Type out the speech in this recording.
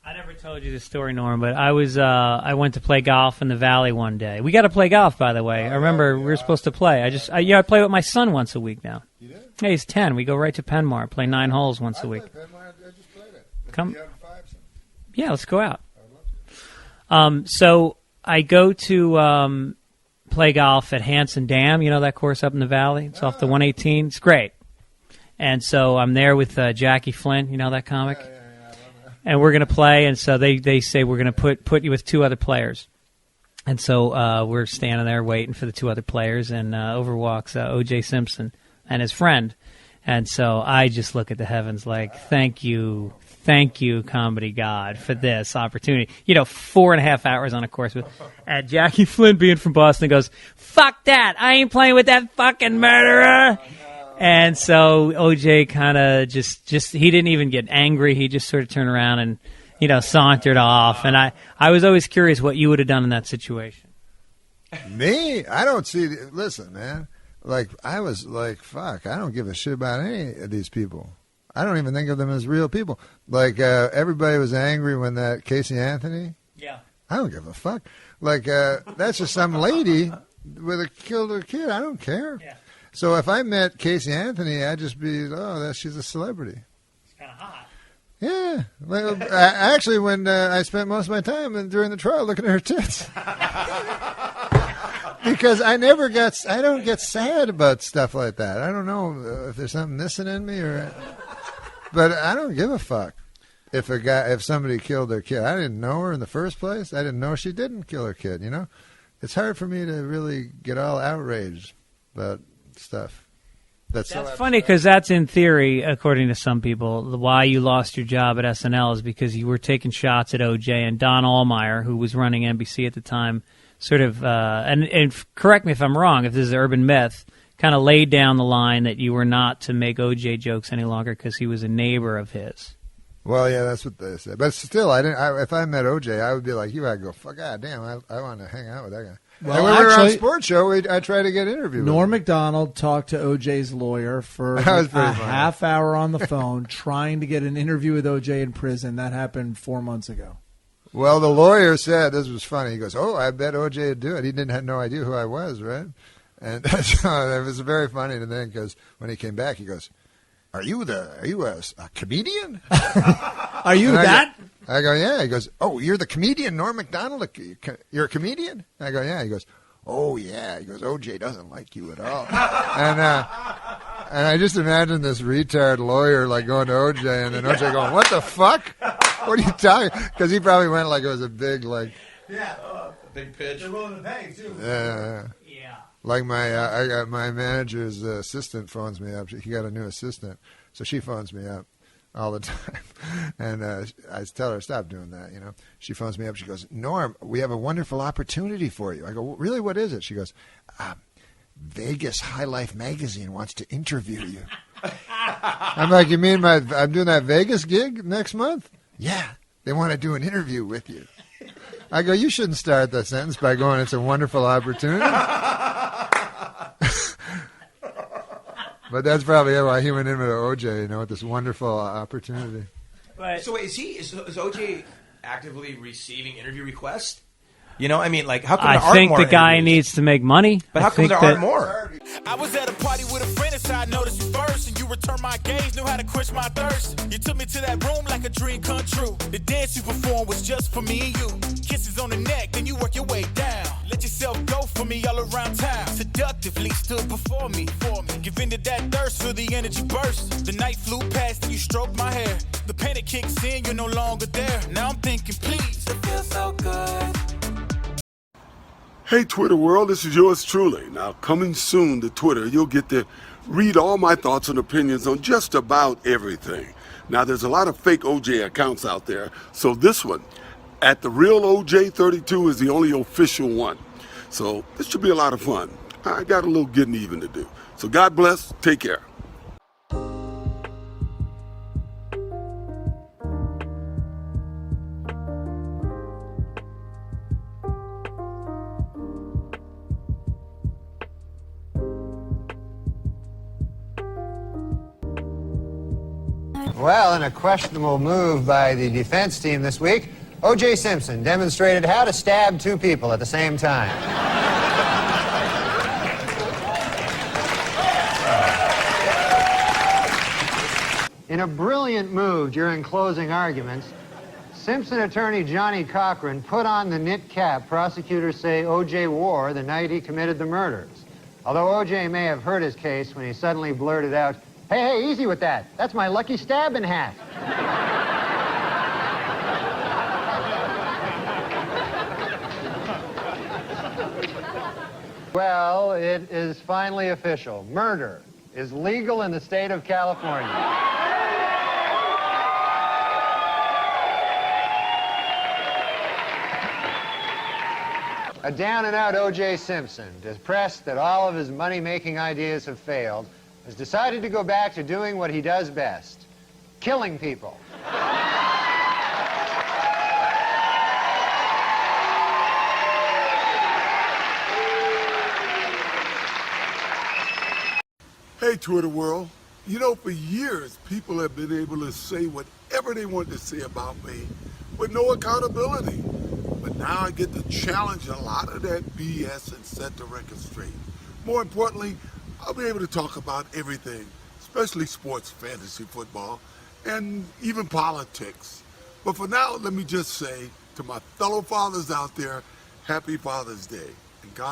I never told you this story, Norm, but I went to play golf in the Valley one day. We got to play golf, by the way. I remember we were supposed to play. I play with my son once a week now. You did? Yeah, he's 10. We go right to Penmar, play 9 holes once a week. I just played it. Come. You haven't five, so. Yeah, let's go out. I'd love to. So I go to play golf at Hanson Dam. You know that course up in the Valley? It's off the 118. It's great. And so I'm there with Jackie Flynn. You know that comic? Yeah, I love that. And we're going to play, and so they say we're going to put you with 2 other players. And so we're standing there waiting for the 2 other players, and over walks O.J. Simpson and his friend. And so I just look at the heavens like, thank you, comedy God, for this opportunity. 4.5 hours on a course. And Jackie Flynn, being from Boston, goes, fuck that. I ain't playing with that fucking murderer. And so O.J. kind of just he didn't even get angry. He just sort of turned around and, sauntered off. And I was always curious what you would have done in that situation. Me? I don't see. Listen, man. Like, I was like, fuck, I don't give a shit about any of these people. I don't even think of them as real people. Like, everybody was angry when that Casey Anthony. Yeah. I don't give a fuck. Like, that's just some lady with a killed her kid. I don't care. Yeah. So if I met Casey Anthony, I'd just be, she's a celebrity. It's kind of hot. Yeah. Well, actually, when I spent most of my time during the trial looking at her tits. Because I don't get sad about stuff like that. I don't know if there's something missing in me but I don't give a fuck if somebody killed their kid. I didn't know her in the first place. I didn't know she didn't kill her kid, It's hard for me to really get all outraged about stuff. That's funny because that's in theory, according to some people, why you lost your job at SNL is because you were taking shots at OJ, and Don Allmeyer, who was running NBC at the time, sort of, and correct me if I'm wrong, if this is urban myth, kind of laid down the line that you were not to make OJ jokes any longer because he was a neighbor of his. Well, yeah, that's what they said. But still, if I met OJ, I would be like, I'd go, fuck, God damn, I want to hang out with that guy. Well, and when we were on Sports Show, I tried to get interviewed. Norm Macdonald talked to OJ's lawyer for a half hour on the phone trying to get an interview with OJ in prison. That happened 4 months ago. Well, the lawyer said, this was funny, he goes, I bet OJ would do it. He didn't have no idea who I was, right? And so it was very funny to think, because when he came back, he goes, Are you a comedian? Are you that? I go, yeah. He goes, oh, you're the comedian, Norm Macdonald? You're a comedian? I go, yeah. He goes, oh, yeah. He goes, OJ doesn't like you at all. And I just imagine this retard lawyer like going to OJ, and then OJ going, what the fuck? What are you talking? Because he probably went like it was a big, like... Yeah, big pitch. They're willing to pay, too. Yeah. Like my manager's assistant phones me up. He got a new assistant, so she phones me up all the time. And I tell her, stop doing that, She phones me up. She goes, Norm, we have a wonderful opportunity for you. I go, really, what is it? She goes, Vegas High Life Magazine wants to interview you. I'm like, you mean I'm doing that Vegas gig next month? Yeah, they want to do an interview with you. I go, you shouldn't start that sentence by going, it's a wonderful opportunity. But that's probably why he went in with OJ, with this wonderful opportunity. Right. So is OJ actively receiving interview requests? How come there aren't more I think the guy interviews? needs to make money. But how come there aren't more? I was at a party with a friend and I noticed you first, and you returned my gaze, knew how to quench my thirst. You took me to that room like a dream come true. The dance you performed was just for me and you. Kisses on the neck, then you work your way down. Let yourself go for me all around town. Seductively stood before me. Give in to that thirst, feel the energy burst. The night flew past and you stroked my hair. The panic kicks in, you're no longer there. Now I'm thinking, please, it feels so good. Hey, Twitter world, this is yours truly. Now, coming soon to Twitter, you'll get to read all my thoughts and opinions on just about everything. Now, there's a lot of fake OJ accounts out there, so this one, at the real OJ32, is the only official one. So this should be a lot of fun. I got a little getting even to do. So God bless. Take care. Well, in a questionable move by the defense team this week, O.J. Simpson demonstrated how to stab two people at the same time. In a brilliant move during closing arguments, Simpson attorney Johnny Cochran put on the knit cap prosecutors say O.J. wore the night he committed the murders. Although O.J. may have hurt his case when he suddenly blurted out, "Hey, easy with that. That's my lucky stabbing hat." Well, it is finally official. Murder is legal in the state of California. A down-and-out O.J. Simpson, depressed that all of his money-making ideas have failed, has decided to go back to doing what he does best, killing people. Hey, Twitter world. You know, for years, people have been able to say whatever they want to say about me with no accountability. But now I get to challenge a lot of that BS and set the record straight. More importantly, I'll be able to talk about everything, especially sports, fantasy football, and even politics. But for now, let me just say to my fellow fathers out there, happy Father's Day. And God